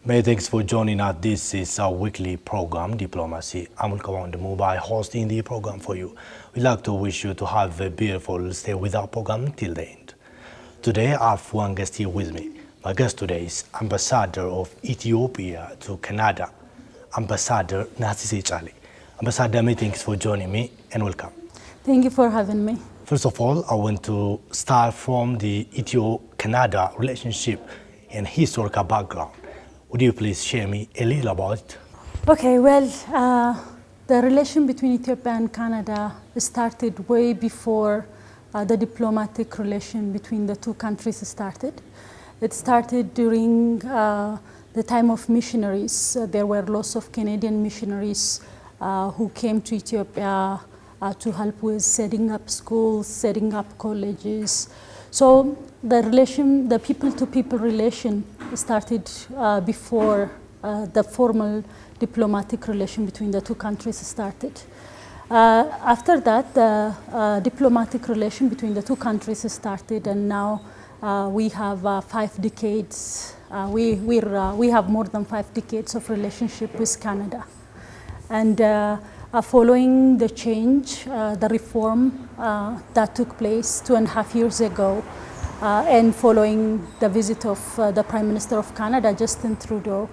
Many thanks for joining us. This is our weekly program, Diplomacy. I'm the mobile hosting the program for you. We'd like to wish you to have a beautiful stay with our program till the end. Today, I have one guest here with me. My guest today is Ambassador of Ethiopia to Canada, Ambassador Nasise Chali. Ambassador, many thanks for joining me and welcome. Thank you for having me. First of all, I want to start from the Ethio-Canada relationship and historical background. Would you please share me a little about it? Okay, well, the relation between Ethiopia and Canada started way before the diplomatic relation between the two countries started. It started during the time of missionaries. There were lots of Canadian missionaries who came to Ethiopia to help with setting up schools, setting up colleges. So the people-to-people relation started before the formal diplomatic relation between the two countries started. After that, the diplomatic relation between the two countries started, and now we have 5 decades. We have more than 5 decades of relationship with Canada. And following the change, the reform that took place 2.5 years ago, and following the visit of the Prime Minister of Canada, Justin Trudeau,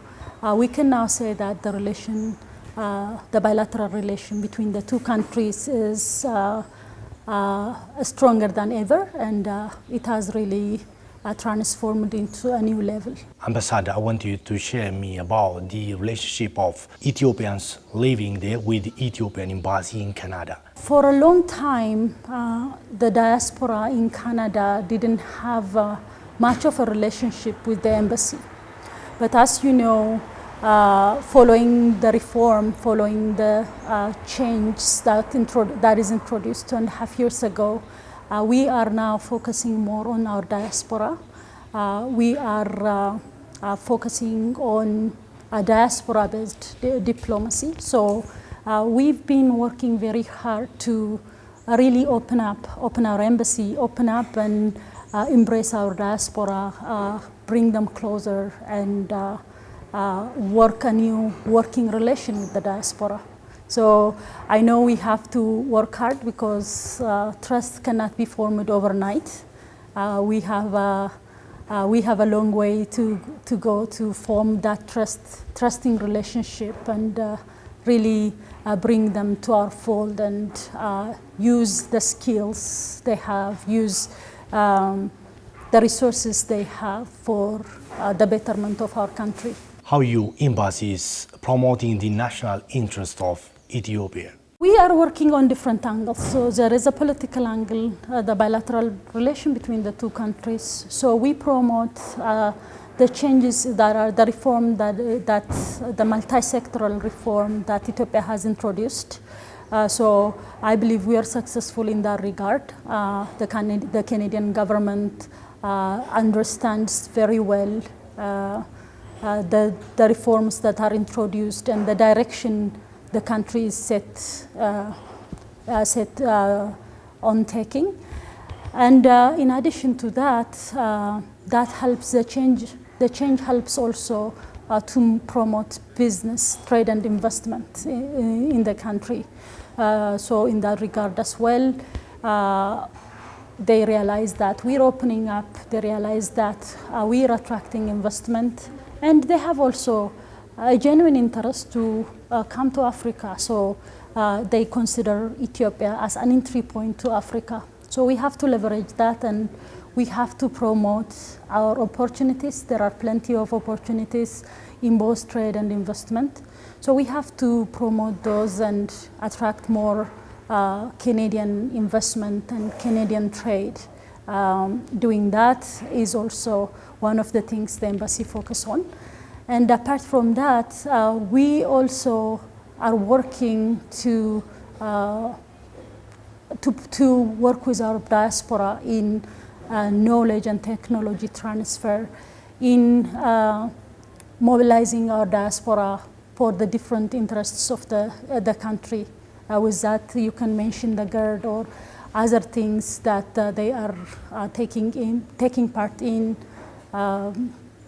we can now say that the relation, the bilateral relation between the two countries is stronger than ever, and it has really transformed into a new level. Ambassador, I want you to share me about the relationship of Ethiopians living there with the Ethiopian embassy in Canada. For a long time, the diaspora in Canada didn't have much of a relationship with the embassy. But as you know, following the reform, following the change that is introduced 2.5 years ago, we are now focusing more on our diaspora. We are focusing on a diaspora-based diplomacy. So we've been working very hard to really open our embassy, open up and embrace our diaspora, bring them closer, and work a new working relation with the diaspora. So I know we have to work hard because trust cannot be formed overnight. We have a long way to go to form that trusting relationship and really bring them to our fold and use the skills they have, use the resources they have for the betterment of our country. How you embassies promoting the national interest of Ethiopia? We are working on different angles. So there is a political angle, the bilateral relation between the two countries. So we promote the changes that are the reform that the multi-sectoral reform that Ethiopia has introduced. So I believe we are successful in that regard. The Canadian government understands very well the reforms that are introduced and the direction the country is set on taking. And in addition to that, that helps the change. The change helps also to promote business, trade and investment in the country. So in that regard as well, they realize that we're opening up, they realize that we're attracting investment, and they have also a genuine interest to come to Africa. So they consider Ethiopia as an entry point to Africa. So we have to leverage that, and we have to promote our opportunities. There are plenty of opportunities in both trade and investment. So we have to promote those and attract more Canadian investment and Canadian trade. Doing that is also one of the things the embassy focuses on. And apart from that, we also are working to work with our diaspora in knowledge and technology transfer, in mobilizing our diaspora for the different interests of the country. With that, you can mention the GERD or other things that they are taking part in.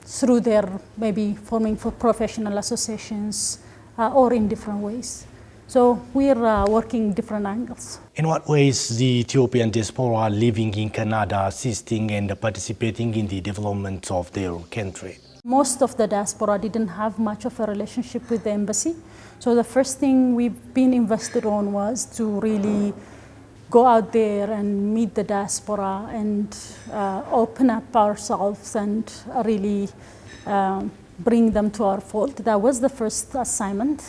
through their maybe forming for professional associations or in different ways. So we're working different angles. In what ways the Ethiopian diaspora living in Canada assisting and participating in the development of their country? Most of the diaspora didn't have much of a relationship with the embassy. So the first thing we've been invested on was to really go out there and meet the diaspora and open up ourselves and really bring them to our fold. That was the first assignment.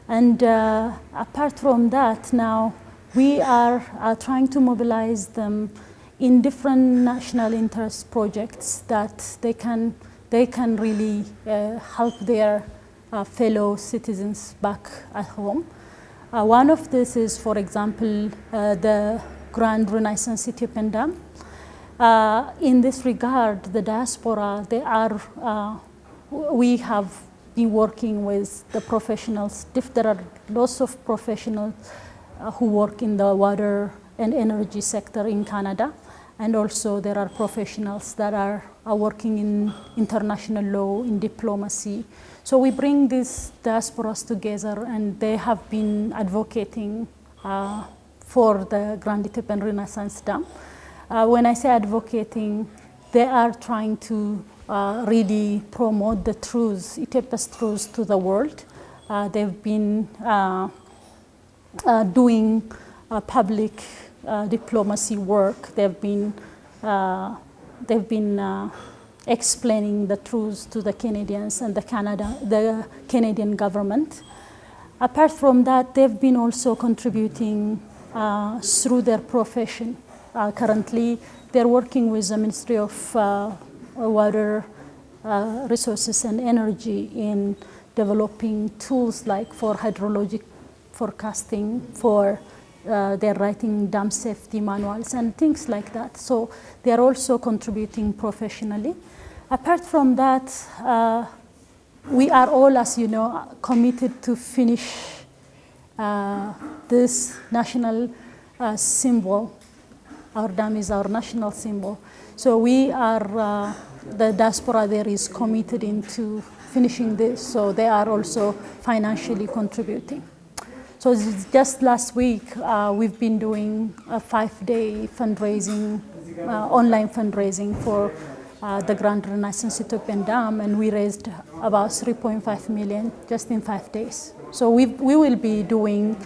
And apart from that, now we are trying to mobilize them in different national interest projects that they can really help their fellow citizens back at home. One of this is, for example, the Grand Renaissance Ethiopian Dam. In this regard, the diaspora, we have been working with the professionals. There are lots of professionals who work in the water and energy sector in Canada. And also there are professionals that are working in international law, in diplomacy. So we bring these diasporas together, and they have been advocating for the Grand Ethiopian Renaissance Dam. When I say advocating, they are trying to really promote the truths, Ethiopia's truths to the world. They've been doing public diplomacy work. They've been explaining the truths to the Canadians and the Canadian government. Apart from that, they've been also contributing through their profession. Currently, they're working with the Ministry of Water Resources and Energy in developing tools like for hydrologic forecasting, for they're writing dam safety manuals and things like that. So they're also contributing professionally. Apart from that, we are all, as you know, committed to finish this national symbol. Our dam is our national symbol. So we are, the diaspora there is committed into finishing this, so they are also financially contributing. So just last week, we've been doing a 5-day fundraising, online fundraising for the Grand Renaissance Ethiopian Dam, and we raised about 3.5 million just in 5 days. So we will be doing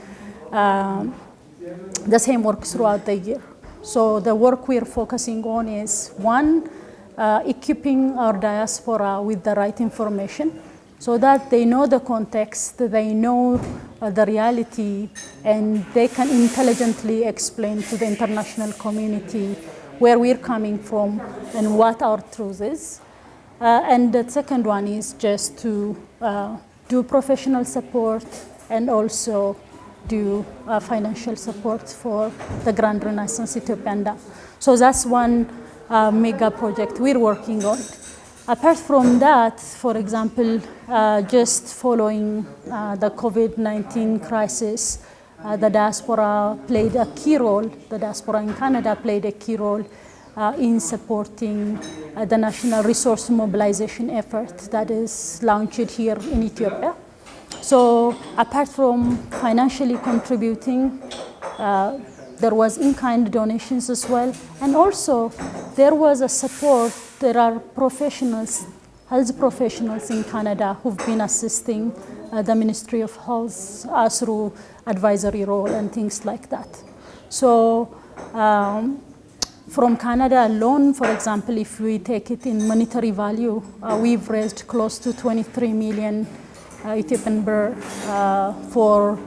the same work throughout the year. So the work we're focusing on is, one, equipping our diaspora with the right information so that they know the context, they know the reality, and they can intelligently explain to the international community where we're coming from and what our truth is. And the second one is just to do professional support and also do financial support for the Grand Renaissance Ethiopian Dam. So that's one mega project we're working on. Apart from that, for example, just following the COVID-19 crisis, the diaspora played a key role, the diaspora in Canada played a key role in supporting the national resource mobilization effort that is launched here in Ethiopia. So apart from financially contributing, there was in-kind donations as well. And also there was a support. There are professionals, health professionals in Canada who've been assisting the Ministry of Health through advisory role and things like that. So from Canada alone, for example, if we take it in monetary value, we've raised close to 23 million Ethiopian birr for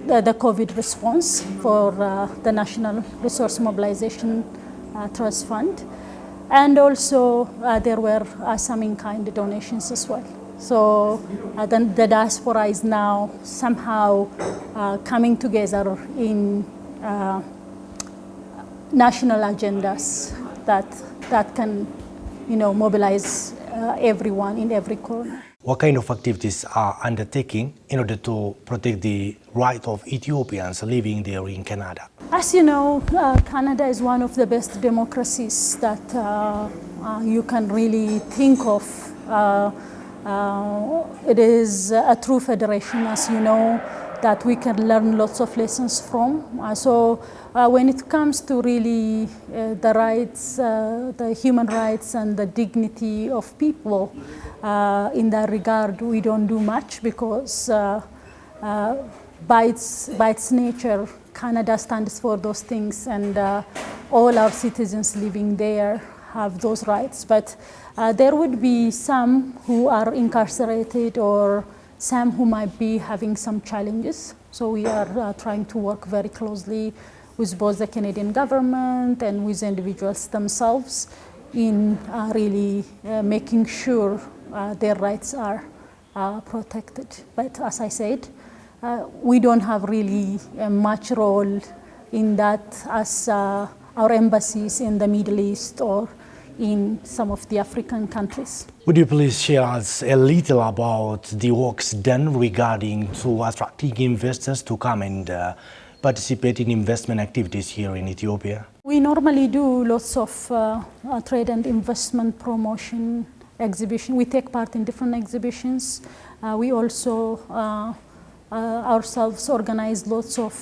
the COVID response for the National Resource Mobilization Trust Fund. And also there were some in-kind donations as well. So then the diaspora is now somehow coming together in national agendas that can, mobilize everyone in every corner. What kind of activities are undertaking in order to protect the right of Ethiopians living there in Canada? As you know, Canada is one of the best democracies that you can really think of. It is a true federation, as you know, that we can learn lots of lessons from. When it comes to really the rights, the human rights and the dignity of people, in that regard, we don't do much because by its nature, Canada stands for those things, and all our citizens living there have those rights. But there would be some who are incarcerated or some who might be having some challenges. So we are trying to work very closely with both the Canadian government and with individuals themselves in really making sure their rights are protected. But as I said, we don't have really much role in that as our embassies in the Middle East or in some of the African countries. Would you please share us a little about the works done regarding to attracting investors to come and participate in investment activities here in Ethiopia? We normally do lots of trade and investment promotion exhibition. We take part in different exhibitions. We also ourselves organize lots of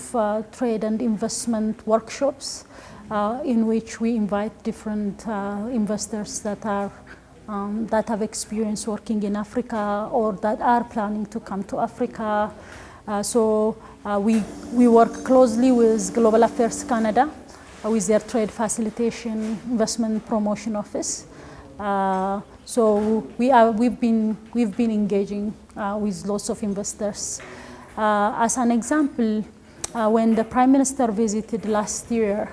trade and investment workshops in which we invite different investors that are that have experience working in Africa or that are planning to come to Africa. We work closely with Global Affairs Canada with their trade facilitation investment promotion office. So we've been engaging with lots of investors. As an example, when the Prime Minister visited last year,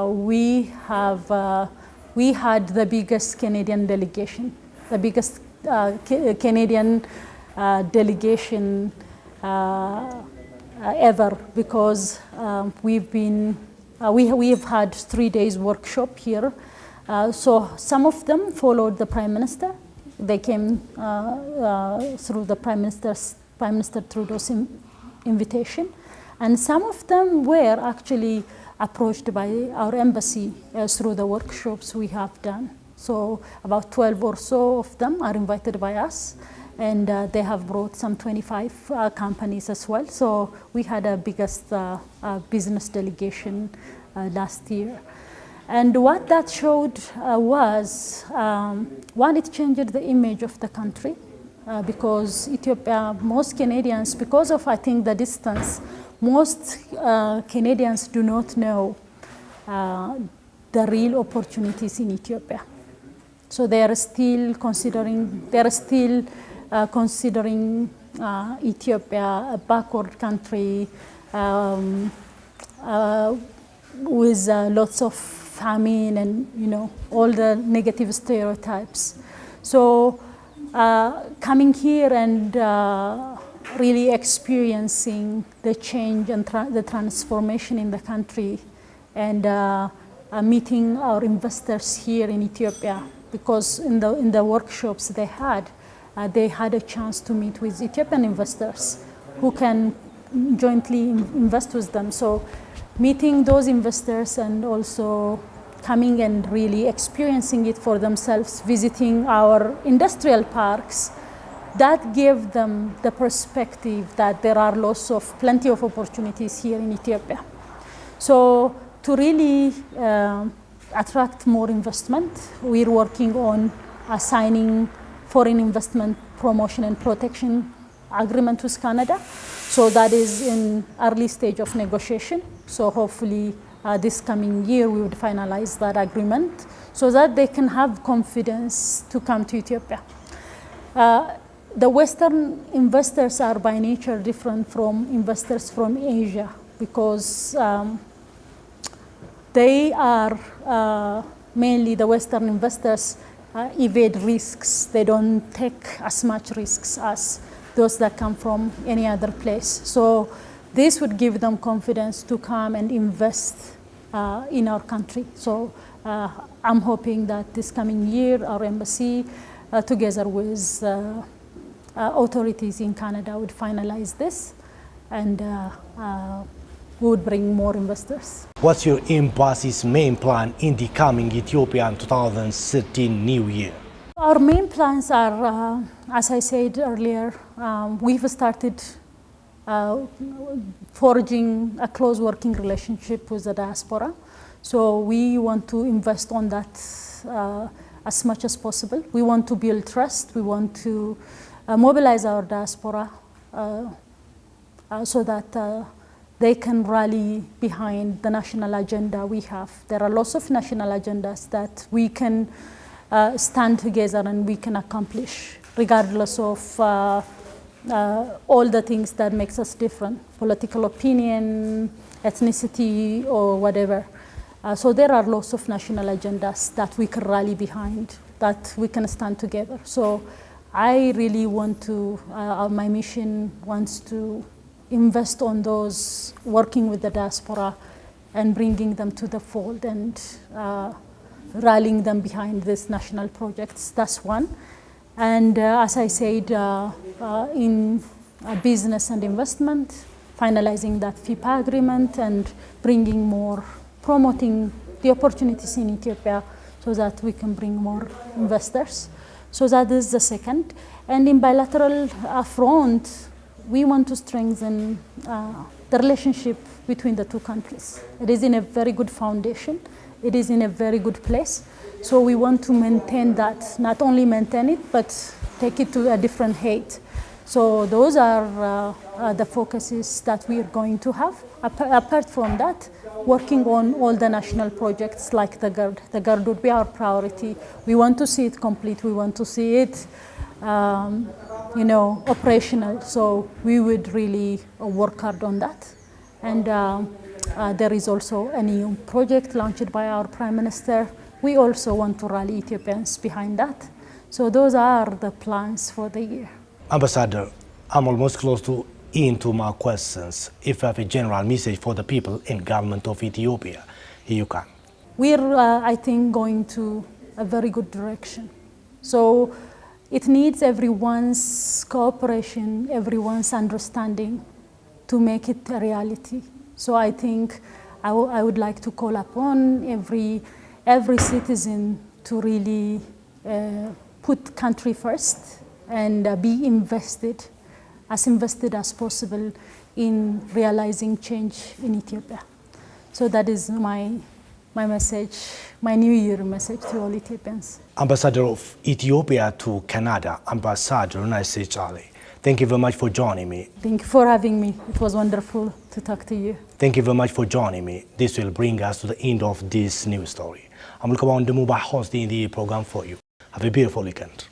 we had the biggest Canadian delegation, the biggest Canadian delegation ever, because we have had 3 days workshop here. So some of them followed the Prime Minister. They came through the Prime Minister Trudeau's invitation, and some of them were actually approached by our embassy through the workshops we have done. So about 12 or so of them are invited by us, and they have brought some 25 companies as well. So we had a biggest business delegation last year. And what that showed was, one, it changed the image of the country because Ethiopia, most Canadians, because of, I think, the distance, most Canadians do not know the real opportunities in Ethiopia. So they are still considering Ethiopia a backward country with lots of famine and all the negative stereotypes. So coming here and really experiencing the change and the transformation in the country, and meeting our investors here in Ethiopia, because in the workshops they had a chance to meet with Ethiopian investors who can jointly invest with them. So meeting those investors and also coming and really experiencing it for themselves, visiting our industrial parks, that gave them the perspective that there are plenty of opportunities here in Ethiopia. So to really attract more investment, we're working on signing foreign investment promotion and protection agreement with Canada. So that is in early stage of negotiation. So hopefully this coming year we would finalize that agreement so that they can have confidence to come to Ethiopia. The Western investors are by nature different from investors from Asia because they are mainly the Western investors evade risks. They don't take as much risks as those that come from any other place. So this would give them confidence to come and invest in our country. So I'm hoping that this coming year, our embassy, together with authorities in Canada, would finalize this and we would bring more investors. What's your embassy's main plan in the coming Ethiopian 2013 New Year? Our main plans are, as I said earlier, we've started forging a close working relationship with the diaspora. So we want to invest on that as much as possible. We want to build trust. We want to mobilize our diaspora so that they can rally behind the national agenda we have. There are lots of national agendas that we can stand together and we can accomplish, regardless of all the things that makes us different, political opinion, ethnicity, or whatever. So there are lots of national agendas that we can rally behind, that we can stand together. So I really want to, my mission wants to invest on those, working with the diaspora and bringing them to the fold and rallying them behind these national projects. That's one. And as I said, in business and investment, finalizing that FIPA agreement and bringing more, promoting the opportunities in Ethiopia so that we can bring more investors. So that is the second. And in bilateral front, we want to strengthen the relationship between the two countries. It is in a very good foundation. It is in a very good place. So we want to maintain that, not only maintain it, but take it to a different height. So those are the focuses that we are going to have. Apart from that, working on all the national projects like the GERD. The GERD would be our priority. We want to see it complete. We want to see it operational. So we would really work hard on that. And there is also a new project launched by our Prime Minister. We also want to rally Ethiopians behind that. So those are the plans for the year. Ambassador, I'm almost close to into my questions. If you have a general message for the people in government of Ethiopia, you can. We're, I think, going to a very good direction. So it needs everyone's cooperation, everyone's understanding to make it a reality. So I think I would like to call upon every citizen to really put country first and be invested as possible in realizing change in Ethiopia. So that is my message, my New Year message to all Ethiopians. Ambassador of Ethiopia to Canada, Ambassador Nasise Chali. Thank you very much for joining me. Thank you for having me. It was wonderful to talk to you. Thank you very much for joining me. This will bring us to the end of this news story. I'm looking forward to hosting the program for you. Have a beautiful weekend.